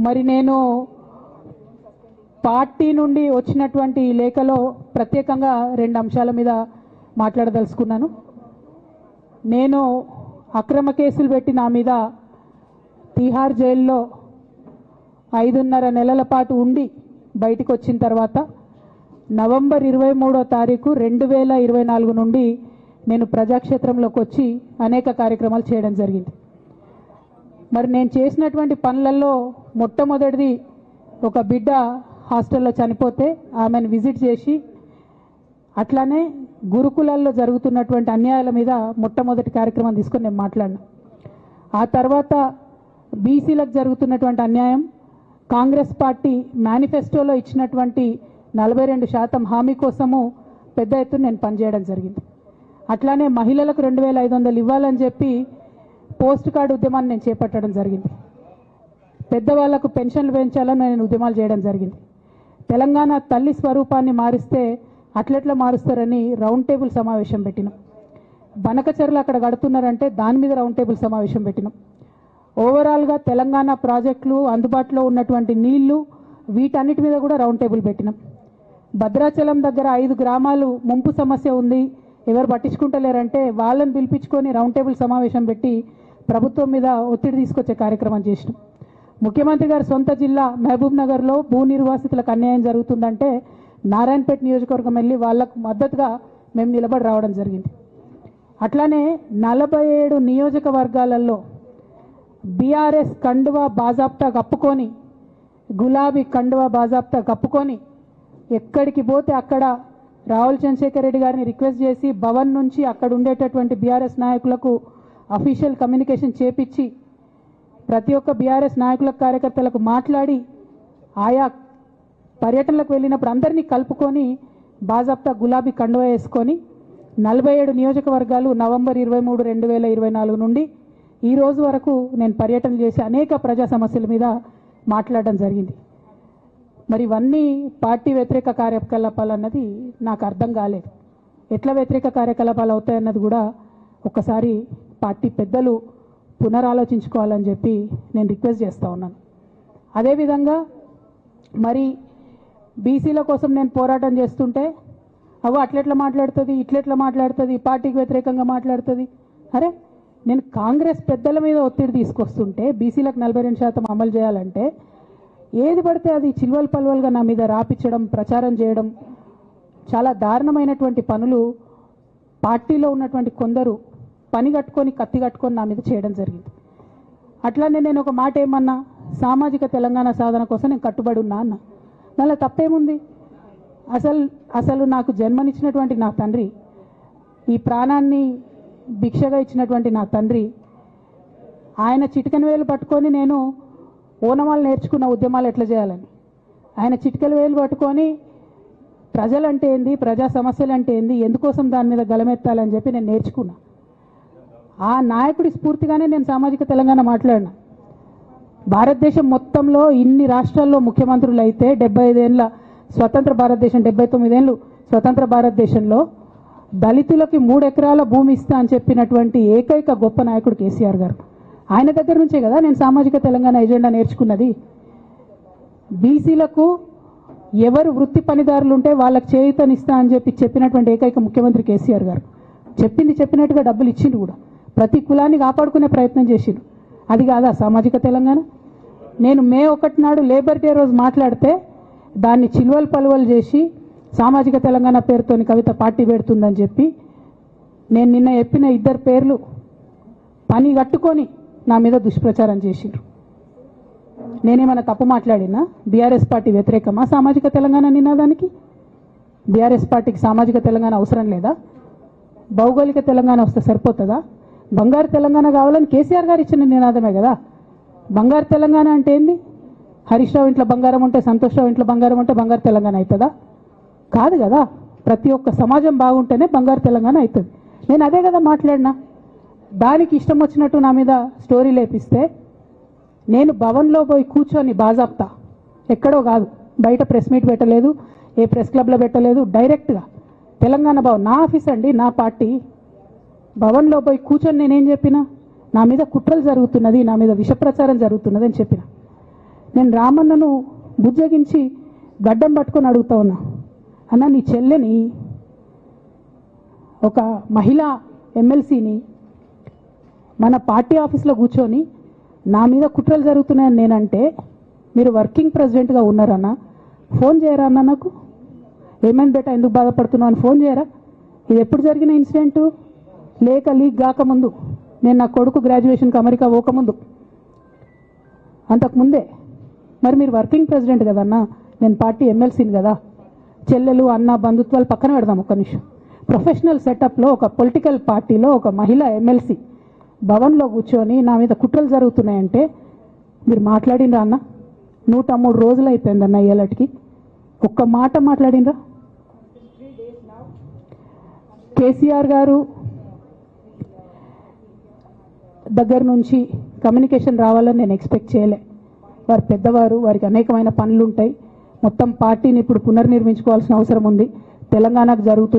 మరి నేను పార్టీ నుండి వచ్చినటువంటి లేఖలో ప్రత్యేకంగా 2 అంశాల మీద మాట్లాడదలుచుకున్నాను. నేను అక్రమ కేసులు పెట్టి నా మీద తిహార్ జైల్లో 5.5 నెలల పాటు ఉండి బయటికి వచ్చిన తర్వాత నవంబర్ 23వ తారీఖు 2024 నుండి నేను ప్రజాక్షేత్రంలోకి వచ్చి అనేక కార్యక్రమాలు చేయడం జరిగింది. మరి నేను చేసినటువంటి పనులలో మొట్టమొదటిది ఒక బిడ్డ హాస్టల్లో చనిపోతే ఆమెను విజిట్ చేసి అట్లానే గురుకులాల్లో జరుగుతున్నటువంటి అన్యాయాల మీద మొట్టమొదటి కార్యక్రమం తీసుకొని నేను మాట్లాడినా. ఆ తర్వాత బీసీలకు జరుగుతున్నటువంటి అన్యాయం, కాంగ్రెస్ పార్టీ మేనిఫెస్టోలో ఇచ్చినటువంటి 42% హామీ కోసము పెద్ద ఎత్తున నేను పనిచేయడం జరిగింది. అట్లానే మహిళలకు 2500 ఇవ్వాలని చెప్పి పోస్ట్ కార్డు ఉద్యమాన్ని నేను చేపట్టడం జరిగింది. పెద్దవాళ్లకు పెన్షన్లు పెంచాలని నేను ఉద్యమాలు చేయడం జరిగింది. తెలంగాణ తల్లి స్వరూపాన్ని మారిస్తే అట్లెట్లా మారుస్తారని రౌండ్ టేబుల్ సమావేశం పెట్టినాం. బనకచెర్లు అక్కడ కడుతున్నారంటే దాని మీద రౌండ్ టేబుల్ సమావేశం పెట్టినాం. ఓవరాల్గా తెలంగాణ ప్రాజెక్టులు, అందుబాటులో ఉన్నటువంటి నీళ్లు, వీటన్నిటి మీద కూడా రౌండ్ టేబుల్ పెట్టినాం. భద్రాచలం దగ్గర 5 గ్రామాలు ముంపు సమస్య ఉంది, ఎవరు పట్టించుకుంటలేరంటే వాళ్ళని పిలిపించుకొని రౌండ్ టేబుల్ సమావేశం పెట్టి ప్రభుత్వం మీద ఒత్తిడి తీసుకొచ్చే కార్యక్రమం చేసినాం. ముఖ్యమంత్రి గారి సొంత జిల్లా మహబూబ్ నగర్లో భూ నిర్వాసితులకు అన్యాయం జరుగుతుందంటే నారాయణపేట నియోజకవర్గం వెళ్ళి వాళ్లకు మద్దతుగా మేము నిలబడి రావడం జరిగింది. అట్లానే 47 నియోజకవర్గాలలో బీఆర్ఎస్ కండువా బాజాప్తా కప్పుకొని, గులాబీ కండువా బాజాప్తా కప్పుకొని ఎక్కడికి పోతే అక్కడ రావుల్ చంద్రశేఖర్ రెడ్డి గారిని రిక్వెస్ట్ చేసి భవన్ నుంచి అక్కడ ఉండేటటువంటి బీఆర్ఎస్ నాయకులకు అఫీషియల్ కమ్యూనికేషన్ చేపించి ప్రతి ఒక్క బీఆర్ఎస్ నాయకుల కార్యకర్తలకు మాట్లాడి ఆయా పర్యటనలకు వెళ్ళినప్పుడు అందరినీ కలుపుకొని బాజాప్తా గులాబీ కండువా వేసుకొని 47 నియోజకవర్గాలు నవంబర్ 23, 2024 నుండి ఈ రోజు వరకు నేను పర్యటన చేసి అనేక ప్రజా సమస్యల మీద మాట్లాడడం జరిగింది. మరి ఇవన్నీ పార్టీ వ్యతిరేక కార్యకలాపాలు అన్నది నాకు అర్థం కాలేదు. ఎట్లా వ్యతిరేక కార్యకలాపాలు అవుతాయన్నది కూడా ఒకసారి పార్టీ పెద్దలు పునరాలోచించుకోవాలని చెప్పి నేను రిక్వెస్ట్ చేస్తూ ఉన్నాను. అదేవిధంగా మరి బీసీల కోసం నేను పోరాటం చేస్తుంటే అట్లెట్లా మాట్లాడుతుంది, ఇట్లెట్లా మాట్లాడుతుంది, పార్టీకి వ్యతిరేకంగా మాట్లాడుతుంది. అరే, నేను కాంగ్రెస్ పెద్దల మీద ఒత్తిడి తీసుకొస్తుంటే బీసీలకు 42% అమలు చేయాలంటే ఏది పడితే అది చిల్వల్ పల్వల్గా నా మీద రాపించడం, ప్రచారం చేయడం, చాలా దారుణమైనటువంటి పనులు పార్టీలో ఉన్నటువంటి కొందరు పని కట్టుకొని, కత్తి కట్టుకొని నా మీద చేయడం జరిగింది. అట్లానే నేను ఒక మాట ఏమన్నా, సామాజిక తెలంగాణ సాధన కోసం నేను కట్టుబడి ఉన్నా అన్న. దానిలో తప్పేముంది? అసలు నాకు జన్మనిచ్చినటువంటి నా తండ్రి, ఈ ప్రాణాన్ని భిక్షగా ఇచ్చినటువంటి నా తండ్రి, ఆయన చిటికెన వేలు పట్టుకొని నేను ఓనమాలు నేర్చుకున్న ఉద్యమాలు ఎట్లా చేయాలని, ఆయన చిటికెల వేలు పట్టుకొని ప్రజలంటే ఏంది, ప్రజా సమస్యలు అంటే ఏంది, ఎందుకోసం దాని మీద గలమెత్తాలని చెప్పి నేను నేర్చుకున్నా. ఆ నాయకుడి స్ఫూర్తిగానే నేను సామాజిక తెలంగాణ మాట్లాడినా. భారతదేశం మొత్తంలో ఇన్ని రాష్ట్రాల్లో ముఖ్యమంత్రులు అయితే 75 ఏళ్ళ స్వతంత్ర భారతదేశం, 79 ఏళ్ళు స్వతంత్ర భారతదేశంలో దళితులకి 3 ఎకరాల భూమి ఇస్తా అని చెప్పినటువంటి ఏకైక గొప్ప నాయకుడు కేసీఆర్ గారు. ఆయన దగ్గర నుంచే కదా నేను సామాజిక తెలంగాణ ఎజెండా నేర్చుకున్నది. బీసీలకు ఎవరు వృత్తి పనిదారులు ఉంటే వాళ్ళకి చేయూతనిస్తా అని చెప్పినటువంటి ఏకైక ముఖ్యమంత్రి కేసీఆర్ గారు. చెప్పినట్టుగా డబ్బులు ఇచ్చిండు కూడా. ప్రతి కులాన్ని కాపాడుకునే ప్రయత్నం చేసిండు. అది కాదా సామాజిక తెలంగాణ? నేను మే 1 నాడు లేబర్ డే రోజు మాట్లాడితే దాన్ని చిల్వల్ పలువలు చేసి సామాజిక తెలంగాణ పేరుతోని కవిత పార్టీ పెడుతుందని చెప్పి నేను నిన్న చెప్పిన 2 పేర్లు పని కట్టుకొని నా మీద దుష్ప్రచారం చేసిండ్రు. నేనేమైనా తప్పు మాట్లాడినా? బీఆర్ఎస్ పార్టీ వ్యతిరేకమా సామాజిక తెలంగాణ నినాదానికి? బీఆర్ఎస్ పార్టీకి సామాజిక తెలంగాణ అవసరం లేదా? భౌగోళిక తెలంగాణ వస్తే సరిపోతుందా? బంగారు తెలంగాణ కావాలని కేసీఆర్ గారు ఇచ్చిన నినాదమే కదా. బంగారు తెలంగాణ అంటే ఏంది? హరీష్ రావు ఇంట్లో బంగారం ఉంటే, సంతోష్ రావు ఇంట్లో బంగారం ఉంటే బంగారు తెలంగాణ అవుతుందా? కాదు కదా. ప్రతి ఒక్క సమాజం బాగుంటేనే బంగారు తెలంగాణ అవుతుంది. నేను అదే కదా మాట్లాడినా. దానికి ఇష్టం వచ్చినట్టు నా మీద స్టోరీ లేపిస్తే నేను భవన్లో పోయి కూర్చొని బాజాప్తా, ఎక్కడో కాదు, బయట ప్రెస్ మీట్ పెట్టలేదు, ఏ ప్రెస్ క్లబ్లో పెట్టలేదు, డైరెక్ట్గా తెలంగాణ భవన్, నా ఆఫీస్ అండి, నా పార్టీ భవన్లో పోయి కూర్చొని నేనేం చెప్పినా, నా మీద కుట్రలు జరుగుతున్నది, నా మీద విష ప్రచారం జరుగుతున్నది అని చెప్పిన. నేను రామన్నను బుజ్జగించి గడ్డం పట్టుకొని అడుగుతా ఉన్నా, అన్న నీ చెల్లెని ఒక మహిళా ఎమ్మెల్సీని మన పార్టీ ఆఫీస్లో కూర్చొని నా మీద కుట్రలు జరుగుతున్నాయని నేనంటే మీరు వర్కింగ్ ప్రెసిడెంట్గా ఉన్నారన్నా, ఫోన్ చేయరా అన్న నాకు? ఏమైంది బేటా, ఎందుకు బాధపడుతున్నావు అని ఫోన్ చేయరా? ఇది ఎప్పుడు జరిగిన ఇన్సిడెంటు? లేక లీక్ కాకముందు, నేను నా కొడుకు గ్రాడ్యుయేషన్కి అమెరికా పోకముందు, అంతకుముందే. మరి మీరు వర్కింగ్ ప్రెసిడెంట్ కదన్నా, నేను పార్టీ ఎమ్మెల్సీని కదా. చెల్లెలు అన్న బంధుత్వాలు పక్కన పెడదాం ఒక్క నిమిషం. ప్రొఫెషనల్ సెటప్లో ఒక పొలిటికల్ పార్టీలో ఒక మహిళా ఎమ్మెల్సీ భవన్లో కూర్చొని నా మీద కుట్రలు జరుగుతున్నాయంటే మీరు మాట్లాడినరా అన్న? 103 రోజులు అయిపోయిందన్న ఇయ్యాలటికి, ఒక్క మాట మాట్లాడినరా? కేసీఆర్ గారు దగ్గర నుంచి కమ్యూనికేషన్ రావాలని నేను ఎక్స్పెక్ట్ చేయలే. వారు పెద్దవారు, వారికి అనేకమైన పనులు ఉంటాయి. మొత్తం పార్టీని ఇప్పుడు పునర్నిర్మించుకోవాల్సిన అవసరం ఉంది. తెలంగాణకు జరుగుతున్న